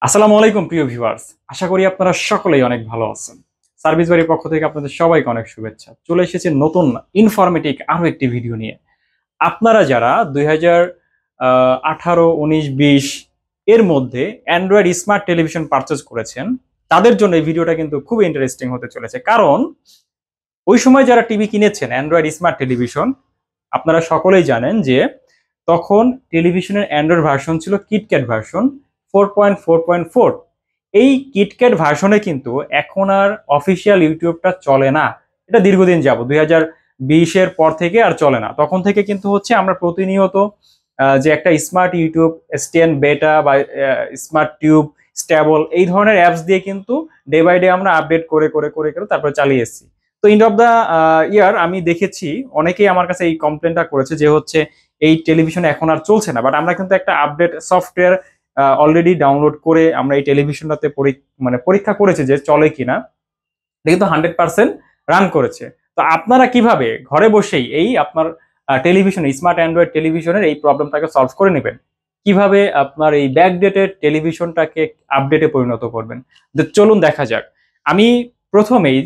আসসালামু আলাইকুম প্রিয় ভিউয়ার্স, আশা করি আপনারা সকলেই অনেক ভালো আছেন। সার্ভিস বাড়ির পক্ষ থেকে আপনাদের সবাইকে অনেক শুভেচ্ছা। চলে এসেছে নতুন ইনফরমেটিভ আরো একটি ভিডিও নিয়ে। আপনারা যারা 2018, 19, 20 এর মধ্যে অ্যান্ড্রয়েড স্মার্ট টেলিভিশন পারচেজ করেছেন, তাদের জন্য এই ভিডিওটা কিন্তু খুব ইন্টারেস্টিং হতে চলেছে। কারণ ওই সময় যারা টিভি কিনেছেন অ্যান্ড্রয়েড স্মার্ট টেলিভিশন, আপনারা সকলেই জানেন যে তখন টেলিভিশনের অ্যান্ড্রয়েড ভার্সন ছিল কিটক্যাট ভার্সন 4.4.4। এই কিটক্যাট ভার্সনে কিন্তু এখন আর অফিসিয়াল ইউটিউবটা চলে না। এটা দীর্ঘদিন যাবত 2020-এর পর থেকে আর চলে না। তখন থেকে কিন্তু হচ্ছে আমরা প্রতিনিয়ত যে একটা স্মার্ট ইউটিউব, এসটিএন বেটা বা স্মার্ট টিউব, স্ট্যাবল এই ধরনের অ্যাপস দিয়ে কিন্তু ডে বাই ডে আমরা আপডেট করে করে করে করে তারপরে চালিয়ে এসেছি। তো এন্ড অফ দা ইয়ার আমি দেখেছি অনেকেই আমার কাছে এই কমপ্লেনটা করেছে যে হচ্ছে এই টেলিভিশন এখন আর চলছে না। বাট আমরা কিন্তু একটা আপডেট সফটওয়্যার অলরেডি ডাউনলোড করে আমরা এই টেলিভিশনটাতে পরীক্ষা করেছি যে চলে কিনা। এটা কিন্তু 100% রান করেছে। তো আপনারা কিভাবে ঘরে বসেই এই আপনার টেলিভিশন, স্মার্ট অ্যান্ড্রয়েড টেলিভিশনের এই প্রবলেমটাকে সলভ করে নেবেন, কিভাবে আপনার এই ব্যাকডেটেড টেলিভিশনটাকে আপডেটে পরিণত করবেন, চলুন দেখা যাক। আমি প্রথমেই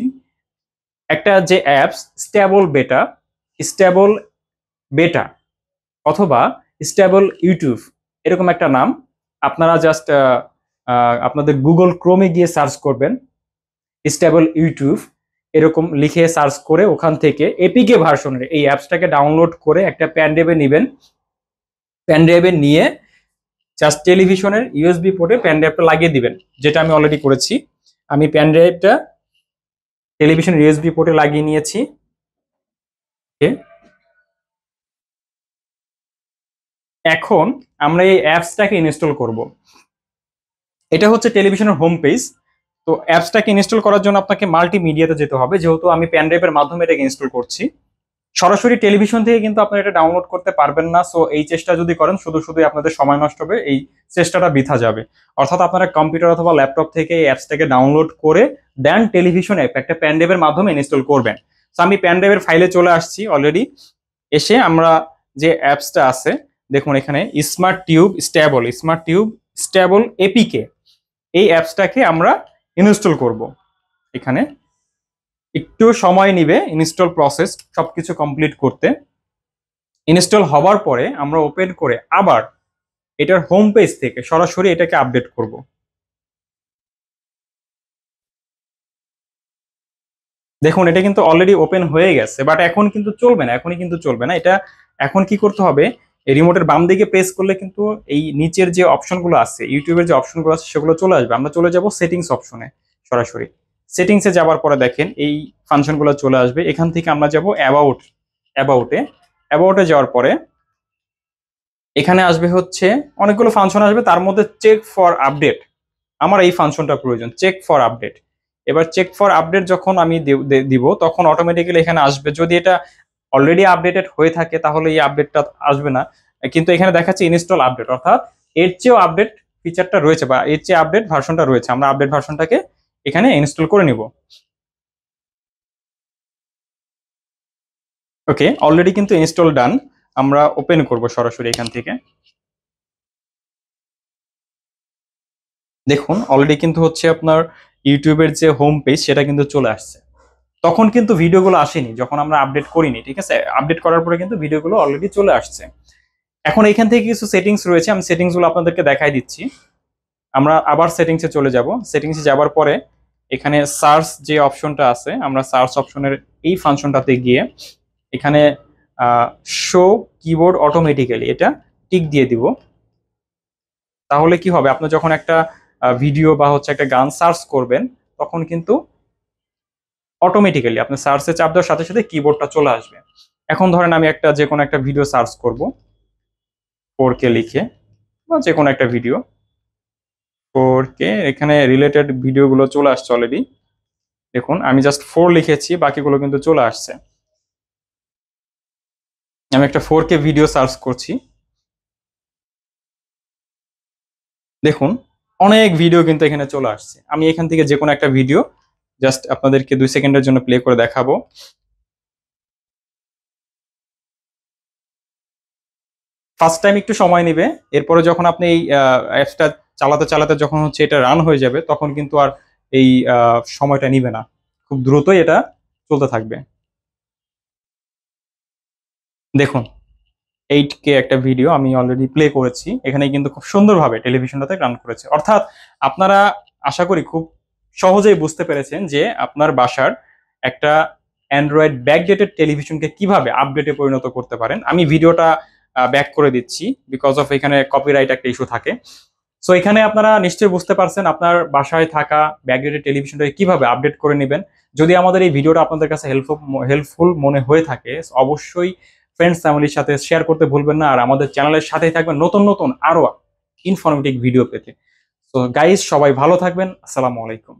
একটা যে অ্যাপস স্ট্যাবল বেটা অথবা স্ট্যাবল ইউটিউব, এরকম একটা নাম, আপনারা জাস্ট আপনাদের গুগল ক্রোমে গিয়ে সার্চ করবেন স্ট্যাবল ইউটিউব, এরকম লিখে সার্চ করে ওখান থেকে এপিকে ভার্সনের এই অ্যাপসটাকে ডাউনলোড করে একটা প্যান ড্রাইভে নেবেন। প্যান ড্রাইভে নিয়ে জাস্ট টেলিভিশনের ইউএসবি পোর্টে প্যান ড্রাইভটা লাগিয়ে দিবেন, যেটা আমি অলরেডি করেছি। আমি প্যান ড্রাইভটা টেলিভিশনের ইউএসবি পোর্টে লাগিয়ে নিয়েছি। এখন আমরা এই অ্যাপসটাকে ইনস্টল করব। এটা হচ্ছে টেলিভিশনের হোম পেজ। তো অ্যাপসটাকে ইনস্টল করার জন্য আপনাকে মাল্টিমিডিয়াতে যেতে হবে, যেহেতু আমি প্যান ড্রাইভের মাধ্যমে এটাকে ইনস্টল করছি। সরাসরি টেলিভিশন থেকে কিন্তু আপনারা এটা ডাউনলোড করতে পারবেন না। সো এই চেষ্টা যদি করেন শুধু শুধুই আপনাদের সময় নষ্ট হবে, এই চেষ্টাটা বৃথা যাবে। অর্থাৎ আপনারা কম্পিউটার অথবা ল্যাপটপ থেকে এই অ্যাপসটাকে ডাউনলোড করে দেন টেলিভিশন অ্যাপ একটা প্যান ড্রাইভের মাধ্যমে ইনস্টল করবেন। সো আমি প্যান ড্রাইভের ফাইলে চলে আসছি অলরেডি। এসে আমরা যে অ্যাপসটা আছে দেখুন এখানে স্মার্ট টিউব স্ট্যাবল এপিকে, এই অ্যাপসটাকে আমরা ইনস্টল করব। এখানে একটু সময় নিবে ইনস্টল প্রসেস সবকিছু কমপ্লিট করতে। ইনস্টল হওয়ার পরে আমরা ওপেন করে আবার এটার হোম পেজ থেকে সরাসরি এটাকে আপডেট করব। দেখুন এটা কিন্তু অলরেডি ওপেন হয়ে গেছে, বাট এখন কিন্তু চলবে না, এখনই কিন্তু চলবে না এটা। এখন কি করতে হবে, এই রিমোটের বাম দিকে প্রেস করলে কিন্তু এই নিচের যে অপশনগুলো আছে, ইউটিউবের যে অপশনগুলো আছে সেগুলো চলে আসবে। আমরা চলে যাব সেটিংস অপশনে, সরাসরি সেটিংসে যাওয়ার পরে দেখেন এই ফাংশনগুলো চলে আসবে। এখান থেকে আমরা যাব অ্যাবাউটে যাওয়ার পরে এখানে আসবে হচ্ছে অনেকগুলো ফাংশন আসবে, তার মধ্যে চেক ফর আপডেট, আমার এই ফাংশনটা প্রয়োজন, চেক ফর আপডেট। এবার চেক ফর আপডেট যখন আমি দিব তখন অটোমেটিক্যালি এখানে আসবে। যদি এটা অলরেডি আপডেটেড হয়ে থাকে তাহলে এই আপডেটটা আসবে না, কিন্তু এখানে দেখাচ্ছে ইনস্টল আপডেট, অর্থাৎ এর চেয়েও আপডেট ফিচারটা রয়েছে বা এর চেয়ে আপডেট ভার্সনটা রয়েছে। আমরা আপডেট ভার্সনটাকে এখানে ইনস্টল করে নিব। ওকে, অলরেডি কিন্তু ইনস্টল ডান। আমরা ওপেন করব সরাসরি এখান থেকে। দেখুন অলরেডি কিন্তু হচ্ছে আপনার ইউটিউবের যে হোম পেজ সেটা কিন্তু চলে আসছে। তখন কিন্তু ভিডিওগুলো আসেনি যখন আমরা আপডেট করিনি, ঠিক আছে? আপডেট করার পরে কিন্তু ভিডিওগুলো অলরেডি চলে আসছে। এখন এখান থেকে কিছু সেটিংস রয়েছে, আমি সেটিংসগুলো আপনাদেরকে দেখাই দিচ্ছি। আমরা আবার সেটিংসে চলে যাব। সেটিংসে যাওয়ার পরে এখানে সার্চ যে অপশনটা আছে, আমরা সার্চ অপশনের এই ফাংশনটাতে গিয়ে এখানে শো কিবোর্ড অটোমেটিক্যালি এটা টিক দিয়ে দিব। তাহলে কি হবে, আপনি যখন একটা ভিডিও বা হচ্ছে একটা গান সার্চ করবেন তখন কিন্তু অটোমেটিক্যালি আপনি সার্চে চাপ দেওয়ার সাথে সাথে কিবোর্ডটা চলে আসবে। এখন ধরেন আমি একটা যে কোনো একটা ভিডিও সার্চ করব 4K লিখে, বা যে কোনো একটা ভিডিও 4K, এখানে রিলেটেড ভিডিওগুলো চলে আসছে অলরেডি। দেখুন আমি জাস্ট 4 লিখেছি, বাকিগুলো কিন্তু চলে আসছে। আমি একটা 4K ভিডিও সার্চ করছি, দেখুন অনেক ভিডিও কিন্তু এখানে চলে আসছে। আমি এখান থেকে যে কোনো একটা ভিডিও জাস্ট আপনাদেরকে 2 সেকেন্ডের জন্য প্লে করে দেখাবো। ফার্স্ট টাইম একটু সময় নেবে, এরপরে যখন আপনি এই অ্যাপসটা চালাতে চালাতে যখন হচ্ছে এটা রান হয়ে যাবে তখন কিন্তু আর এই সময়টা নিবে না, খুব দ্রুতই এটা চলতে থাকবে। দেখুন 8K একটা ভিডিও আমি অলরেডি প্লে করেছি, এখানে কিন্তু খুব সুন্দরভাবে টেলিভিশনটাতে রান করেছে। অর্থাৎ আপনারা আশা করি খুব সহজেই বুঝতে পেরেছেন যে আপনার বাসার একটা অ্যান্ড্রয়েড ব্যাকডেটেড টেলিভিশনকে কিভাবে আপডেটে পরিণত করতে পারেন। আমি ভিডিওটা ব্যাক করে দিচ্ছি, বিকজ অফ এখানে কপিরাইট একটা ইস্যু থাকে। সো এখানে আপনারা নিশ্চয়ই বুঝতে পারছেন আপনার বাসায় থাকা ব্যাকডেটেড টেলিভিশনটাকে কিভাবে আপডেট করে নেবেন। যদি আমাদের এই ভিডিওটা আপনাদের কাছে হেল্পফুল মনে হয়ে থাকে, অবশ্যই ফ্রেন্ডস ফ্যামিলির সাথে শেয়ার করতে ভুলবেন না। আর আমাদের চ্যানেলের সাথেই থাকবেন নতুন নতুন আরো ইনফরমেটিভ ভিডিও পেতে। তো গাইস, সবাই ভালো থাকবেন। আসসালামু আলাইকুম।